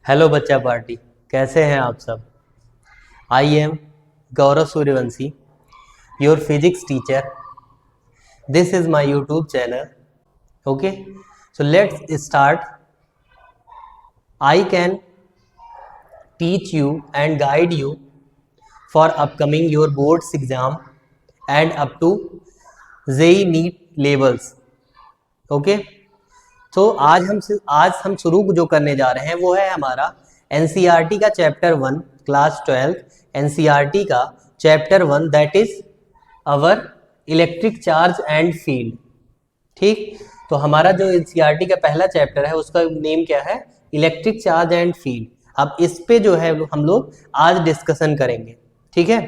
Hello बच्चा party, कैसे हैं आप सब। I am Gaurav Suryavanshi, your physics teacher. This is my YouTube channel. Okay, so let's start. I can teach you and guide you for upcoming your boards exam and up to JEE NEET levels. Okay, तो आज हम शुरू जो करने जा रहे हैं वो है हमारा एनसीईआरटी का चैप्टर 1 क्लास 12 एनसीईआरटी का chapter 1 that is our electric charge and field. ठीक, तो हमारा जो एनसीईआरटी का पहला चैप्टर है उसका नेम क्या है, इलेक्ट्रिक चार्ज एंड फील्ड। अब इस पे जो है हम लोग आज डिस्कशन करेंगे। ठीक है,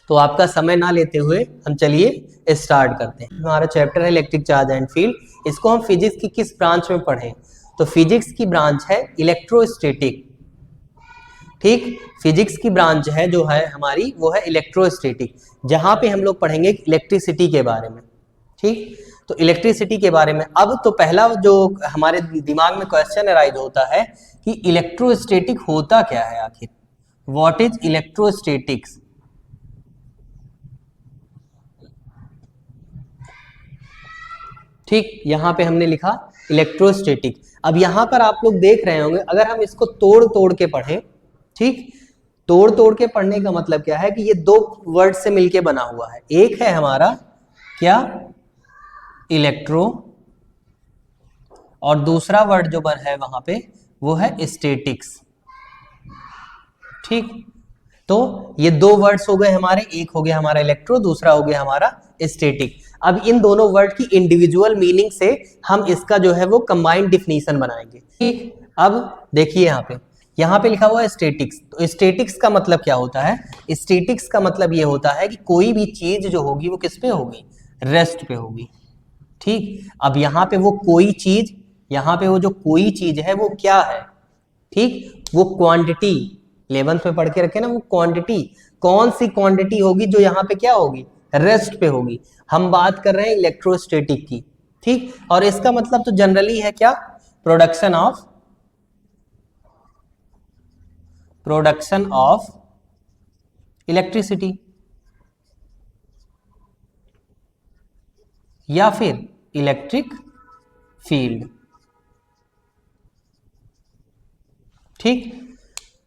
तो आपका समय ना लेते हुए हम चलिए स्टार्ट करते हैं। हमारा चैप्टर है इलेक्ट्रिक चार्ज एंड फील्ड। इसको हम फिजिक्स की किस ब्रांच में पढ़ें, तो फिजिक्स की ब्रांच है इलेक्ट्रोस्टैटिक। ठीक, फिजिक्स की ब्रांच है जो है हमारी वो है इलेक्ट्रोस्टैटिक, जहां पे हम लोग पढ़ेंगे इलेक्ट्रिसिटी के बारे में। ठीक, तो इलेक्ट्रिसिटी के बारे में अब तो पहला जो हमारे दिमाग में क्वेश्चन अराइज होता है कि इलेक्ट्रोस्टैटिक होता क्या है आखिर, व्हाट इज इलेक्ट्रोस्टैटिक्स। ठीक, यहां पे हमने लिखा इलेक्ट्रोस्टैटिक। अब यहां पर आप लोग देख रहे होंगे, अगर हम इसको तोड़ तोड़ के पढ़ें, ठीक, तोड़ तोड़ के पढ़ने का मतलब क्या है कि ये दो वर्ड से मिलके बना हुआ है। एक है हमारा क्या, इलेक्ट्रो, और दूसरा वर्ड जो है वहां पे वो है स्टैटिक्स। ठीक, तो ये दो वर्ड्स हो गए हमारे, एक हो गया हमारा इलेक्ट्रो, दूसरा हो गया हमारा स्टैटिक। अब इन दोनों वर्ड की इंडिविजुअल मीनिंग से हम इसका जो है वो कंबाइंड डिफिनीशन बनाएंगे। ठीक, अब देखिए यहाँ पे लिखा हुआ है स्टैटिक्स। तो स्टैटिक्स का मतलब क्या होता है, स्टैटिक्स का मतलब ये होता है कि कोई भी चीज जो होगी वो किस पे होगी, रेस्ट पे होगी। ठीक, अब यहाँ पे वो कोई चीज, यहाँ पे वो जो कोई चीज है वो क्या है, ठीक, वो क्वांटिटी 11th में पढ़ के रखे ना, वो क्वांटिटी कौन सी क्वांटिटी होगी जो यहाँ पे क्या होगी, रेस्ट पे होगी। हम बात कर रहे हैं इलेक्ट्रोस्टैटिक की। ठीक, और इसका मतलब तो जनरली है क्या, प्रोडक्शन ऑफ इलेक्ट्रिसिटी या फिर इलेक्ट्रिक फील्ड। ठीक,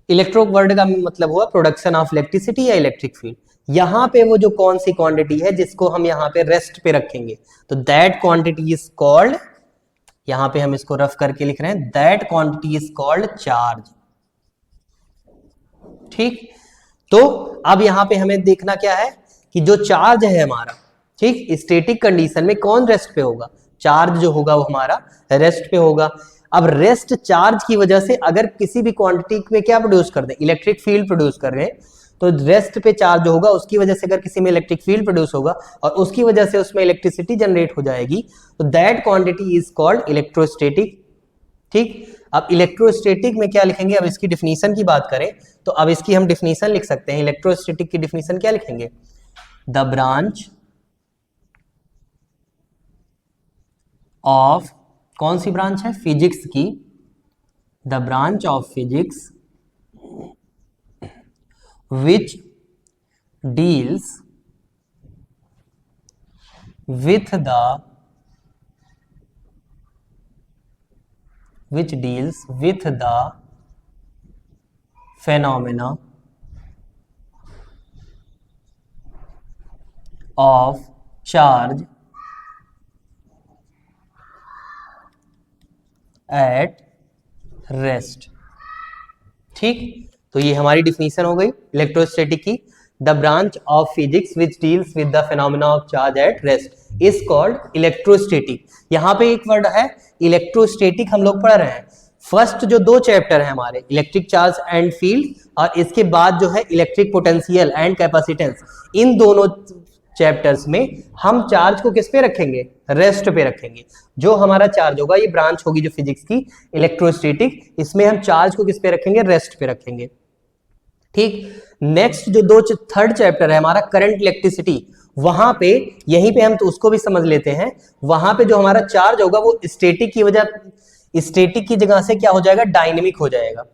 इलेक्ट्रो वर्ड का मतलब हुआ प्रोडक्शन ऑफ इलेक्ट्रिसिटी या इलेक्ट्रिक फील्ड। यहां पे वो जो कौन सी क्वांटिटी है जिसको हम यहाँ पे रेस्ट पे रखेंगे, तो दैट क्वांटिटी इज कॉल्ड, यहां पे हम इसको रफ करके लिख रहे हैं, that quantity is called charge. ठीक, तो अब यहां पे हमें देखना क्या है कि जो चार्ज है हमारा, ठीक, स्टैटिक कंडीशन में कौन रेस्ट पे होगा, चार्ज जो होगा वो हमारा रेस्ट पे होगा। अब रेस्ट चार्ज की वजह से अगर किसी भी क्वांटिटी में क्या प्रोड्यूस कर दें, इलेक्ट्रिक फील्ड प्रोड्यूस कर रहे हैं, तो रेस्ट पे चार्ज जो होगा उसकी वजह से अगर किसी में इलेक्ट्रिक फील्ड प्रोड्यूस होगा और उसकी वजह से उसमें इलेक्ट्रिसिटी जनरेट हो जाएगी, तो that quantity is called electrostatic. ठीक, अब इलेक्ट्रोस्टैटिक में क्या लिखेंगे, अब इसकी डिफिनीशन की बात करें तो अब इसकी हम डिफिनीशन लिख सकते हैं। इलेक्ट्रोस्टैटिक की डिफिनीशन क्या लिखेंगे, द ब्रांच ऑफ, कौन सी ब्रांच है, फिजिक्स की, the branch of physics which deals with the phenomena of charge at rest। ठीक, तो ये हमारी डिफिनीशन हो गई इलेक्ट्रोस्टैटिक की। The branch of physics which deals with the phenomena of charge at rest is called electrostatic. यहाँ पे एक वर्ड है इलेक्ट्रोस्टैटिक, हम लोग पढ़ रहे हैं फर्स्ट जो दो चैप्टर है हमारे, इलेक्ट्रिक चार्ज एंड फील्ड, और इसके बाद जो है इलेक्ट्रिक पोटेंशियल एंड कैपेसिटेंस। इन दोनों चैप्टर्स में हम चार्ज को किस पे रखेंगे, रेस्ट पे रखेंगे। जो हमारा चार्ज होगा, ये ब्रांच होगी जो फिजिक्स की इलेक्ट्रोस्टैटिक, इसमें हम चार्ज को किस पे रखेंगे, रेस्ट पे रखेंगे। ठीक, नेक्स्ट जो थर्ड चैप्टर है हमारा करंट इलेक्ट्रिसिटी, वहां पे यहीं पे हम तो उसको भी समझ लेते हैं। वहां पे जो हमारा चार्ज होगा वो स्टैटिक की वजह स्टैटिक की जगह से क्या हो जाएगा, डायनेमिक हो जाएगा।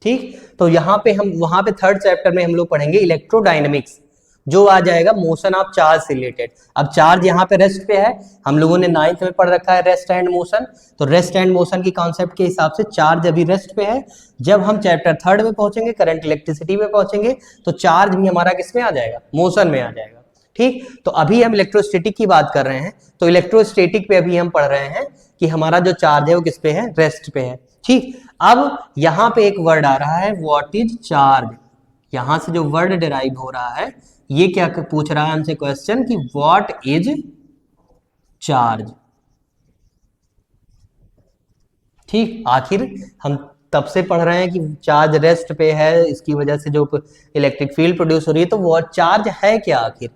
ठीक, तो यहाँ पे हम वहां पे थर्ड चैप्टर में हम लोग पढ़ेंगे इलेक्ट्रोडायनेमिक्स, जो आ जाएगा मोशन ऑफ चार्ज से रिलेटेड। अब चार्ज यहाँ पे रेस्ट पे है, हम लोगों ने 9th में पढ़ रखा है रेस्ट एंड मोशन, तो रेस्ट एंड मोशन की कॉन्सेप्ट के हिसाब से चार्ज अभी रेस्ट पे है। जब हम चैप्टर 3rd में पहुंचेंगे, करंट इलेक्ट्रिसिटी में पहुंचेंगे, तो चार्ज भी हमारा किस में आ जाएगा, मोशन में आ जाएगा। ठीक, तो अभी हम इलेक्ट्रोस्टैटिक की बात कर रहे हैं, तो इलेक्ट्रोस्टैटिक पे अभी हम पढ़ रहे हैं कि हमारा जो चार्ज है वो किस पे है, रेस्ट पे है। ठीक, अब यहाँ पे एक वर्ड आ रहा है व्हाट इज चार्ज। यहां से जो वर्ड डिराइव हो रहा है, ये क्या पूछ रहा है हमसे क्वेश्चन कि व्हाट इज चार्ज। ठीक, आखिर हम तब से पढ़ रहे हैं कि चार्ज रेस्ट पे है, इसकी वजह से जो इलेक्ट्रिक फील्ड प्रोड्यूस हो रही है, तो वो चार्ज है क्या आखिर,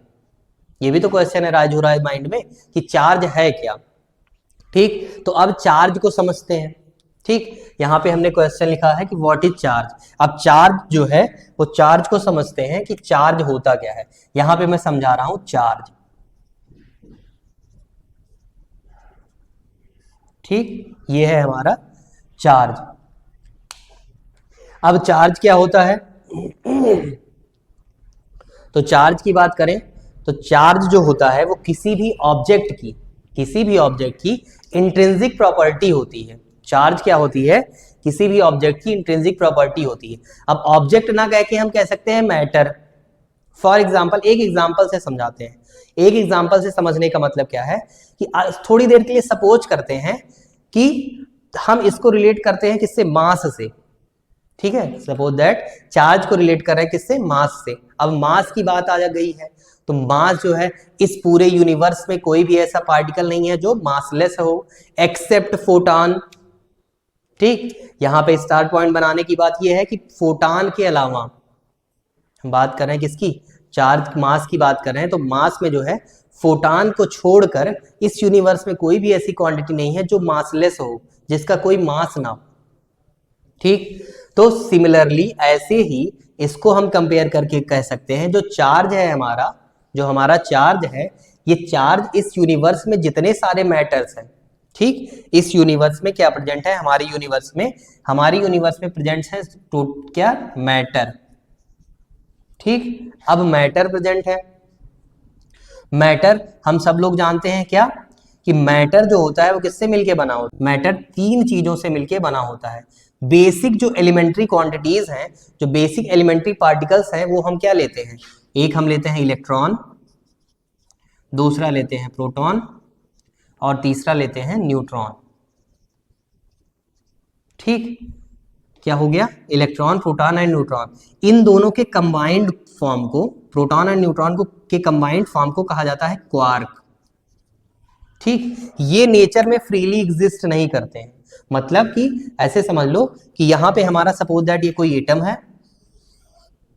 ये भी तो क्वेश्चन है राइज हो रहा है माइंड में कि चार्ज है क्या। ठीक, तो अब चार्ज को समझते हैं। ठीक, यहाँ पे हमने क्वेश्चन लिखा है कि व्हाट इज चार्ज। अब चार्ज जो है वो चार्ज को समझते हैं कि चार्ज होता क्या है। यहाँ पे मैं समझा रहा हूं चार्ज। ठीक, ये है हमारा चार्ज। अब चार्ज क्या होता है तो चार्ज की बात करें तो चार्ज जो होता है वो किसी भी ऑब्जेक्ट की इंट्रिंसिक प्रॉपर्टी होती है। चार्ज क्या होती है, किसी भी ऑब्जेक्ट की इंट्रिंसिक प्रॉपर्टी होती है। अब ऑब्जेक्ट ना कह के हम कह सकते हैं मैटर। फॉर एग्जाम्पल, एक एग्जाम्पल से समझाते हैं। एक एग्जाम्पल से समझने का मतलब क्या है कि थोड़ी देर के लिए सपोज करते हैं कि हम इसको रिलेट करते हैं किससे, मास से। ठीक है, सपोज दैट चार्ज को रिलेट कर रहे हैं किससे, मास से। अब मास की बात आ गई है, तो मास जो है, इस पूरे यूनिवर्स में कोई भी ऐसा पार्टिकल नहीं है जो मासलेस हो एक्सेप्ट फोटॉन। ठीक, यहां पे स्टार पॉइंट बनाने की बात यह है कि फोटॉन के अलावा हम बात कर रहे हैं किसकी, चार्ज मास की बात कर रहे हैं, तो मास में जो है फोटॉन को छोड़कर इस यूनिवर्स में कोई भी ऐसी क्वांटिटी नहीं है जो मासलेस हो, जिसका कोई मास ना हो। ठीक, तो सिमिलरली ऐसे ही इसको हम कंपेयर करके कह सकते हैं जो चार्ज है हमारा, जो हमारा चार्ज है, ये चार्ज इस यूनिवर्स में जितने सारे मैटर्स हैं, ठीक, इस यूनिवर्स में क्या प्रेजेंट है, हमारी यूनिवर्स में प्रेजेंट है क्या, मैटर। ठीक, अब मैटर प्रेजेंट है। मैटर हम सब लोग जानते हैं क्या कि मैटर जो होता है वो किससे मिलके बना होता है, मैटर 3 चीजों से मिलके बना होता है। बेसिक जो एलिमेंट्री क्वांटिटीज हैं, जो बेसिक एलिमेंट्री पार्टिकल्स हैं, वो हम क्या लेते हैं, एक हम लेते हैं इलेक्ट्रॉन, दूसरा लेते हैं प्रोटॉन और तीसरा लेते हैं न्यूट्रॉन। ठीक, क्या हो गया, इलेक्ट्रॉन, प्रोटॉन एंड न्यूट्रॉन। इन दोनों के कंबाइंड फॉर्म को, प्रोटॉन एंड न्यूट्रॉन को के कंबाइंड फॉर्म को कहा जाता है क्वार्क। ठीक, ये नेचर में फ्रीली एग्जिस्ट नहीं करते हैं। मतलब कि ऐसे समझ लो कि यहां पे हमारा सपोज दैट ये कोई एटम है।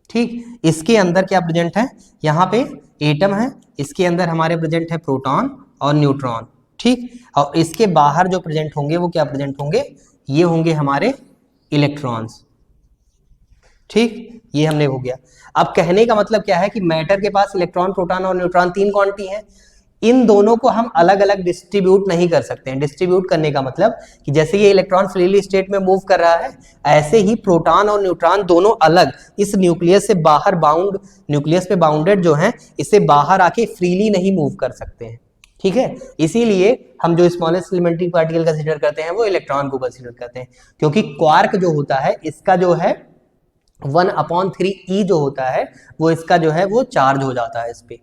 ठीक, इसके अंदर क्या प्रेजेंट है, यहाँ पे एटम है, इसके अंदर हमारे प्रेजेंट है प्रोटॉन और न्यूट्रॉन। ठीक, और इसके बाहर जो प्रेजेंट होंगे वो क्या प्रेजेंट होंगे, ये होंगे हमारे इलेक्ट्रॉन्स। ठीक, ये हमने हो गया। अब कहने का मतलब क्या है कि मैटर के पास इलेक्ट्रॉन, प्रोटॉन और न्यूट्रॉन 3 क्वांटिटी हैं। इन दोनों को हम अलग अलग डिस्ट्रीब्यूट नहीं कर सकते हैं। डिस्ट्रीब्यूट करने का मतलब कि जैसे ये इलेक्ट्रॉन फ्रीली स्टेट में मूव कर रहा है, ऐसे ही प्रोटॉन और न्यूट्रॉन दोनों अलग इस न्यूक्लियस से बाहर बाउंड, न्यूक्लियस पे बाउंडेड जो हैं, इससे बाहर आके फ्रीली नहीं मूव कर सकते हैं। ठीक है, इसीलिए हम जो स्मॉलेस्ट एलिमेंट्री पार्टिकल कंसीडर करते हैं वो इलेक्ट्रॉन को कंसीडर करते हैं, क्योंकि क्वार्क जो होता है इसका जो है 1/3 जो होता है वो इसका जो है वो चार्ज हो जाता है इस पे,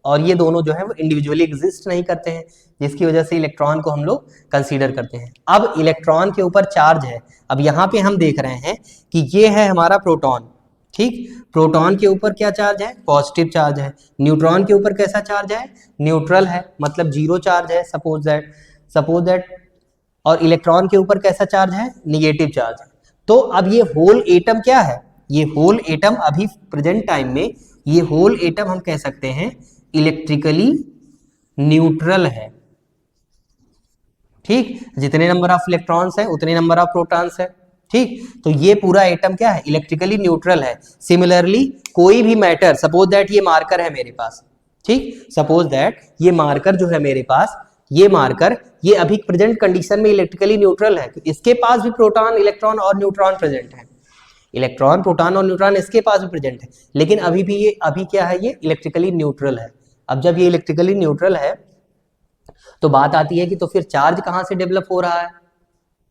और ये दोनों जो है वो इंडिविजुअली एग्जिस्ट नहीं करते हैं, जिसकी वजह से इलेक्ट्रॉन को हम लोग कंसीडर करते हैं। अब इलेक्ट्रॉन के ऊपर चार्ज है। अब यहाँ पे हम देख रहे हैं कि ये है हमारा प्रोटॉन। ठीक, प्रोटॉन के ऊपर क्या चार्ज है, पॉजिटिव चार्ज है। न्यूट्रॉन के ऊपर कैसा चार्ज है, न्यूट्रल है, मतलब 0 चार्ज है सपोज दैट। और इलेक्ट्रॉन के ऊपर कैसा चार्ज है, निगेटिव चार्ज है। तो अब ये होल एटम क्या है, ये होल एटम अभी प्रेजेंट टाइम में ये होल एटम हम कह सकते हैं इलेक्ट्रिकली न्यूट्रल है। ठीक, जितने नंबर ऑफ इलेक्ट्रॉन्स है उतने नंबर ऑफ प्रोटॉन्स है। ठीक, तो ये पूरा एटम क्या है, इलेक्ट्रिकली न्यूट्रल है। सिमिलरली कोई भी मैटर, सपोज दैट ये मार्कर है मेरे पास, ठीक, सपोज दैट ये मार्कर जो है मेरे पास, ये मार्कर, ये अभी प्रेजेंट कंडीशन में इलेक्ट्रिकली न्यूट्रल है, इसके पास भी प्रोटॉन, इलेक्ट्रॉन और न्यूट्रॉन प्रेजेंट है, इलेक्ट्रॉन, प्रोटॉन और न्यूट्रॉन इसके पास भी प्रेजेंट है, लेकिन अभी भी ये अभी क्या है, ये इलेक्ट्रिकली न्यूट्रल है। अब जब ये इलेक्ट्रिकली न्यूट्रल है तो बात आती है कि तो फिर चार्ज कहाँ से डेवलप हो रहा है।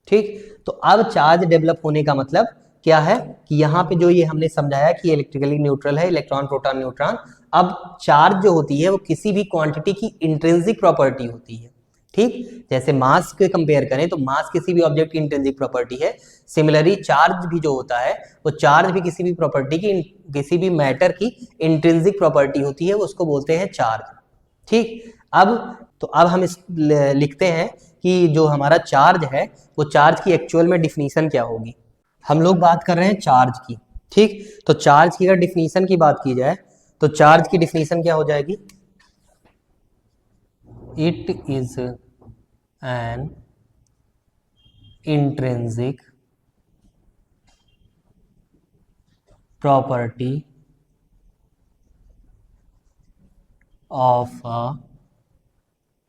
ठीक, तो अब चार्ज डेवलप होने का मतलब क्या है कि यहाँ पे जो ये हमने समझाया कि इलेक्ट्रिकली न्यूट्रल है, इलेक्ट्रॉन, प्रोटॉन, न्यूट्रॉन। अब चार्ज जो होती है वो किसी भी क्वांटिटी की इंट्रिंसिक प्रॉपर्टी होती है। ठीक, जैसे मास के कंपेयर करें तो मास किसी भी ऑब्जेक्ट की इंट्रिंसिक प्रॉपर्टी है, सिमिलरली चार्ज भी जो होता है वो चार्ज भी किसी भी प्रॉपर्टी की, किसी भी मैटर की इंट्रिंसिक प्रॉपर्टी होती है, वो उसको बोलते हैं चार्ज। ठीक, अब हम इस लिखते हैं कि जो हमारा चार्ज है वो चार्ज की एक्चुअल में डिफिनीशन क्या होगी। हम लोग बात कर रहे हैं चार्ज की। ठीक, तो चार्ज की अगर डिफिनीशन की बात की जाए तो चार्ज की डिफिनीशन क्या हो जाएगी, it is an intrinsic property of a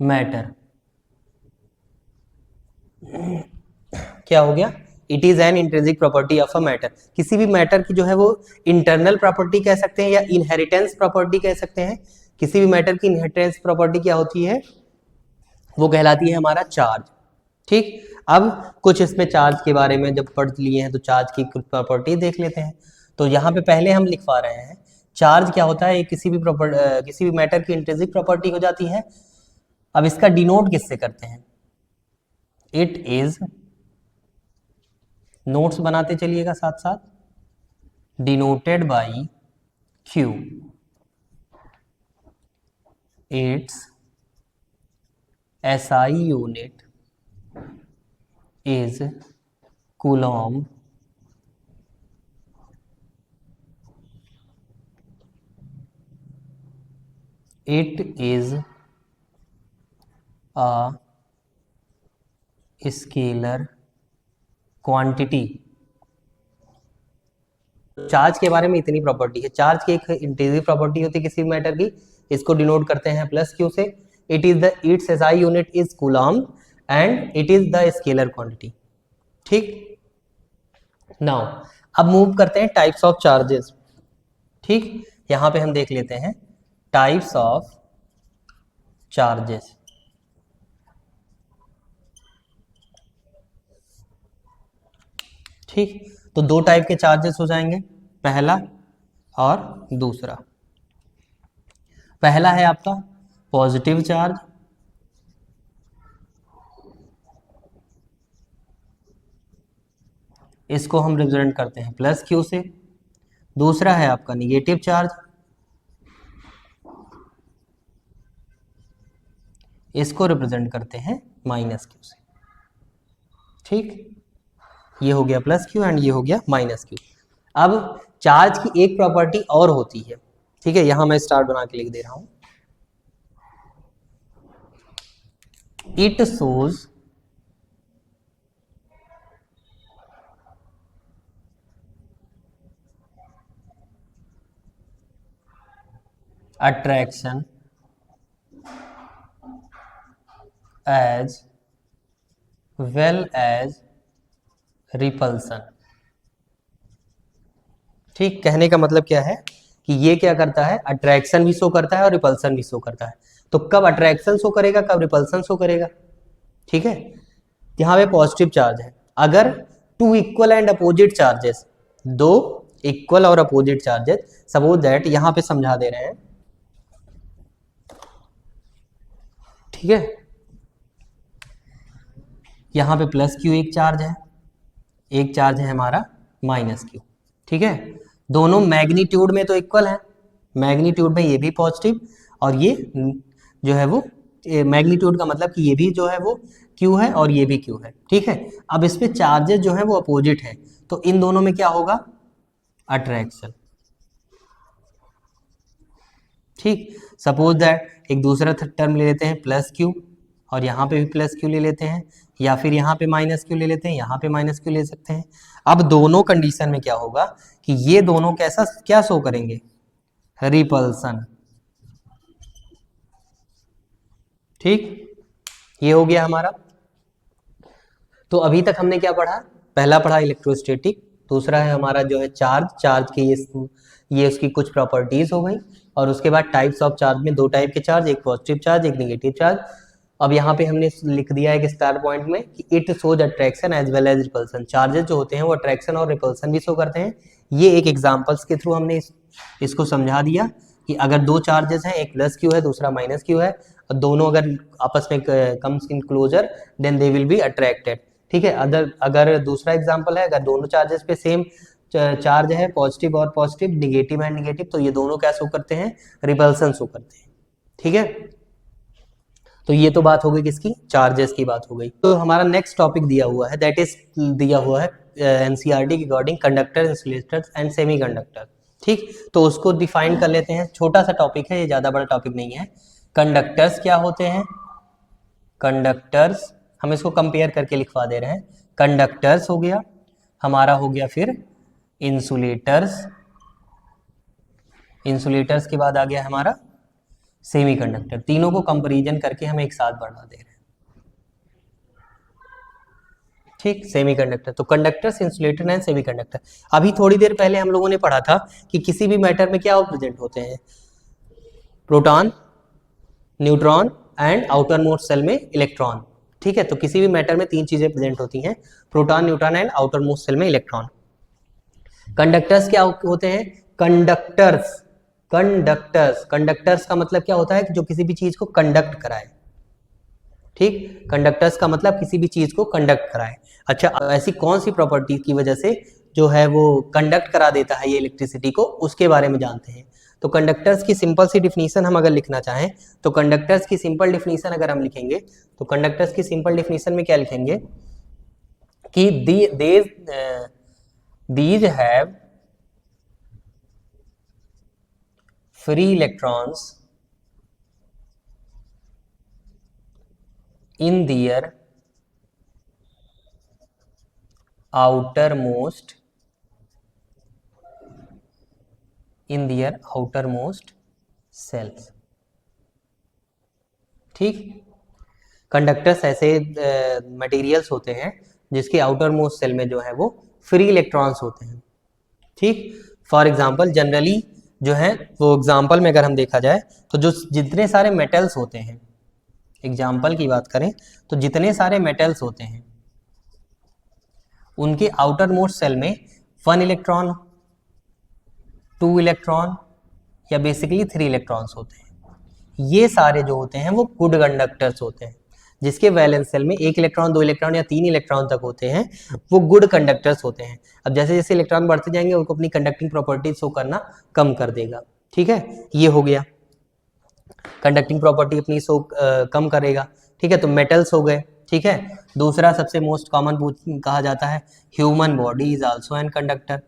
matter. क्या हो गया, it is an intrinsic property of a matter. किसी भी मैटर की जो है वो इंटरनल प्रॉपर्टी कह सकते हैं या इनहेरिटेंस प्रॉपर्टी कह सकते हैं। किसी भी मैटर की इनहेरिटेंस प्रॉपर्टी क्या होती है, वो कहलाती है हमारा चार्ज। ठीक, अब कुछ इसमें चार्ज के बारे में जब पढ़ लिए हैं तो चार्ज की कुछ प्रॉपर्टी देख लेते हैं। तो यहाँ पे पहले हम लिखवा रहे हैं चार्ज क्या होता है, किसी भी मैटर की इंट्रिंसिक प्रॉपर्टी हो जाती है। अब इसका डिनोट किससे करते हैं, इट इज, नोट्स बनाते चलिएगा साथ साथ, denoted by Q, it's SI unit is Coulomb it is a scalar quantity. Charge के बारे में इतनी प्रॉपर्टी है। चार्ज की एक इंट्रिंसिक प्रॉपर्टी होती है किसी भी मैटर की, इसको डिनोट करते हैं प्लस क्यू से। It is the, it's SI unit is Coulomb and it is the scalar quantity. ठीक, नाउ अब मूव करते हैं टाइप्स ऑफ चार्जेस। ठीक, यहां पे हम देख लेते हैं टाइप्स ऑफ चार्जेस। ठीक, तो दो टाइप के चार्जेस हो जाएंगे, पहला और दूसरा। पहला है आपका पॉजिटिव चार्ज, इसको हम रिप्रेजेंट करते हैं प्लस क्यू से। दूसरा है आपका निगेटिव चार्ज, इसको रिप्रेजेंट करते हैं माइनस क्यू से। ठीक, ये हो गया प्लस क्यू एंड ये हो गया माइनस क्यू। अब चार्ज की एक प्रॉपर्टी और होती है। ठीक है, यहां मैं स्टार बना के लिख दे रहा हूं, it shows attraction as well as repulsion. ठीक, कहने का मतलब क्या है कि ये क्या करता है, अट्रैक्शन भी शो करता है और रिपल्सन भी शो करता है। तो कब अट्रैक्शन शो करेगा, कब रिपल्सन शो करेगा। ठीक है, यहाँ पे पॉजिटिव चार्ज है, अगर two equal and opposite charges, दो इक्वल और अपोजिट चार्जेस, सपोज दैट, यहां पे समझा दे रहे हैं। ठीक है, यहां पे प्लस क्यू एक चार्ज है, एक चार्ज है हमारा माइनस क्यू। ठीक है, दोनों मैग्नीट्यूड में तो इक्वल है, मैग्नीट्यूड में ये भी पॉजिटिव और ये जो है वो मैग्नीट्यूड का मतलब कि ये भी जो है वो क्यू है और ये भी क्यू है। ठीक है, अब इस पे चार्जेस जो है वो अपोजिट है, तो इन दोनों में क्या होगा, अट्रैक्शन। ठीक, सपोज दैट एक दूसरा टर्म ले लेते हैं प्लस क्यू, और यहाँ पे भी प्लस क्यू ले लेते हैं, या फिर यहाँ पे माइनस क्यू ले लेते हैं, यहाँ पे माइनस क्यू ले सकते हैं। अब दोनों कंडीशन में क्या होगा कि ये दोनों कैसा क्या शो करेंगे, रिपल्सन। ठीक, ये हो गया हमारा। तो अभी तक हमने क्या पढ़ा, पहला पढ़ा इलेक्ट्रोस्टैटिक, दूसरा है हमारा जो है चार्ज, चार्ज की ये उसकी कुछ प्रॉपर्टीज हो गई, और उसके बाद टाइप्स ऑफ चार्ज में दो टाइप के चार्ज, एक पॉजिटिव चार्ज एक नेगेटिव चार्ज। अब यहाँ पे हमने लिख दिया है एक स्टार पॉइंट में कि it shows attraction as well as repulsion, charges जो होते हैं वो अट्रैक्शन और रिपल्सन भी शो करते हैं। ये एक एग्जांपल्स के थ्रू हमने इसको समझा दिया कि अगर दो चार्जेस हैं, एक प्लस क्यू है दूसरा माइनस क्यू है, और दोनों अगर आपस में comes in closer then they will be attracted. ठीक है, अगर दूसरा एग्जांपल है, अगर दोनों चार्जेस पे सेम चार्ज है, पॉजिटिव और पॉजिटिव, निगेटिव एंड निगेटिव, तो ये दोनों क्या शो करते हैं, रिपल्सन शो करते हैं। ठीक है, तो ये तो बात हो गई किसकी, चार्जेस की बात हो गई। तो हमारा नेक्स्ट टॉपिक दिया हुआ है, दैट इज दिया हुआ है NCERT regarding conductor, insulators and semiconductor. ठीक, तो उसको डिफाइन कर लेते हैं, छोटा सा टॉपिक है ये, ज्यादा बड़ा टॉपिक नहीं है। कंडक्टर्स क्या होते हैं, कंडक्टर्स हम इसको कंपेयर करके लिखवा दे रहे हैं। कंडक्टर्स हो गया हमारा, हो गया फिर इंसुलेटर्स, इंसुलेटर्स के बाद आ गया हमारा सेमीकंडक्टर। तीनों को कंपैरिजन करके हम एक साथ बढ़ा दे रहे हैं। ठीक, सेमीकंडक्टर, तो कंडक्टर्स, इंसुलेटर एंड सेमीकंडक्टर। अभी थोड़ी देर पहले हम लोगों ने पढ़ा था कि किसी भी मैटर में क्या प्रेजेंट होते हैं, proton, neutron and outer most shell में इलेक्ट्रॉन। ठीक है, तो किसी भी मैटर में तीन चीजें प्रेजेंट होती हैं, proton, neutron and outer most shell में इलेक्ट्रॉन। कंडक्टर्स क्या होते हैं, कंडक्टर्स, कंडक्टर्स, कंडक्टर्स का मतलब क्या होता है कि जो किसी भी चीज को कंडक्ट कराए। ठीक, कंडक्टर्स का मतलब किसी भी चीज को कंडक्ट कराए। अच्छा, ऐसी कौन सी प्रॉपर्टी की वजह से जो है वो कंडक्ट करा देता है ये इलेक्ट्रिसिटी को, उसके बारे में जानते हैं। तो कंडक्टर्स की सिंपल सी डिफिनीशन हम अगर लिखना चाहें, तो कंडक्टर्स की सिंपल डिफिनीशन अगर हम लिखेंगे, तो कंडक्टर्स की सिंपल डिफिनीशन में क्या लिखेंगे कि these have free electrons in their outermost cells। ठीक, कंडक्टर्स ऐसे मटेरियल्स होते हैं जिसके आउटर मोस्ट सेल में जो है वो फ्री इलेक्ट्रॉन्स होते हैं। ठीक, फॉर एग्जांपल जनरली जो है वो एग्जांपल में अगर हम देखा जाए तो जो जितने सारे मेटल्स होते हैं, एग्जांपल की बात करें तो जितने सारे मेटल्स होते हैं उनके आउटर मोस्ट सेल में 1 इलेक्ट्रॉन, 2 इलेक्ट्रॉन या बेसिकली 3 इलेक्ट्रॉन्स होते हैं। ये सारे जो होते हैं वो गुड कंडक्टर्स होते हैं। जिसके वैलेंस सेल में 1 इलेक्ट्रॉन, 2 इलेक्ट्रॉन या 3 इलेक्ट्रॉन तक होते हैं, वो गुड कंडक्टर्स होते हैं। अब जैसे जैसे इलेक्ट्रॉन बढ़ते जाएंगे उनको अपनी कंडक्टिंग प्रॉपर्टी शो करना कम कर देगा। ठीक है, ये हो गया, कंडक्टिंग प्रॉपर्टी अपनी शो कम करेगा। ठीक है, तो मेटल्स हो गए। ठीक है, दूसरा सबसे मोस्ट कॉमन कहा जाता है human body is also an conductor.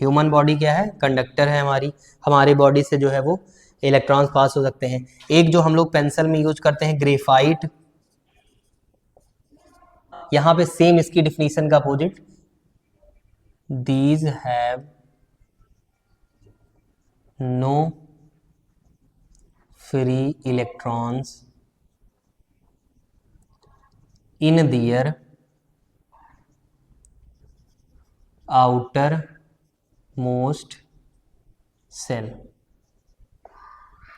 Human body क्या है, कंडक्टर है हमारी, हमारी बॉडी से जो है वो इलेक्ट्रॉन्स पास हो सकते हैं। एक जो हम लोग पेंसिल में यूज करते हैं ग्रेफाइट, यहां पे सेम इसकी डिफिनीशन का opposite, these have no free electrons in their outer most shell.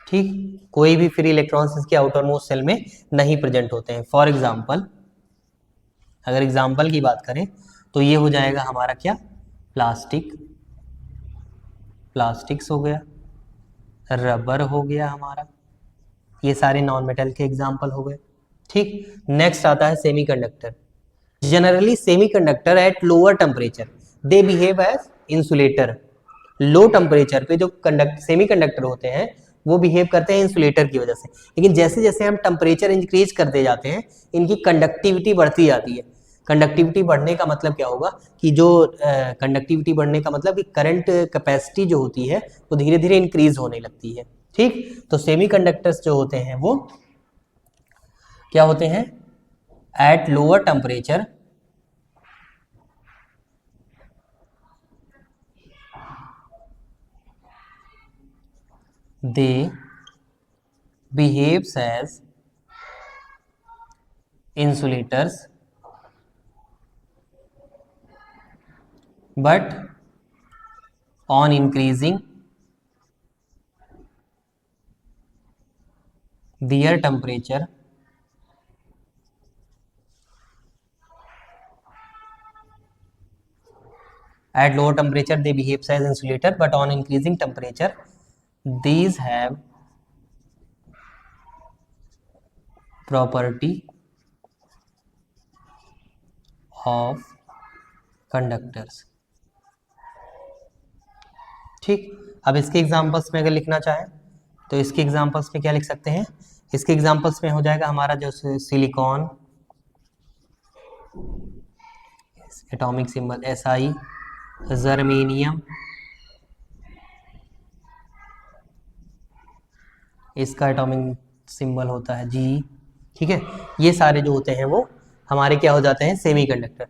ठीक, कोई भी फ्री इलेक्ट्रॉन्स इसके आउटर मोस्ट सेल में नहीं प्रेजेंट होते हैं। फॉर एग्जांपल, अगर एग्जांपल की बात करें तो ये हो जाएगा हमारा क्या, प्लास्टिक, प्लास्टिक्स हो गया, रबर हो गया हमारा, ये सारे नॉन मेटल के एग्जांपल हो गए। ठीक, नेक्स्ट आता है semiconductor. Generally semiconductor at lower temperature they behave as insulator. Low temperature पे जो सेमीकंडक्टर होते हैं वो बिहेव करते हैं इंसुलेटर की वजह से, लेकिन जैसे जैसे हम टेम्परेचर इंक्रीज करते जाते हैं इनकी कंडक्टिविटी बढ़ती जाती है। कंडक्टिविटी बढ़ने का मतलब क्या होगा कि जो कंडक्टिविटी बढ़ने का मतलब कि करंट कैपेसिटी जो होती है वो धीरे धीरे इंक्रीज होने लगती है। ठीक, तो सेमीकंडक्टर्स जो होते हैं वो क्या होते हैं, eight lower temperature they behaves as insulators but on increasing their temperature at lower temperature they behave as insulator, but on increasing temperature these have property of conductors. ठीक, अब इसके एग्जांपल्स में अगर लिखना चाहें तो इसके एग्जांपल्स में क्या लिख सकते हैं? इसके एग्जांपल्स में हो जाएगा हमारा जो silicon, atomic symbol Si, germanium, इसका एटॉमिक सिंबल होता है G, ठीक है। ये सारे जो होते हैं वो हमारे क्या हो जाते हैं? सेमीकंडक्टर।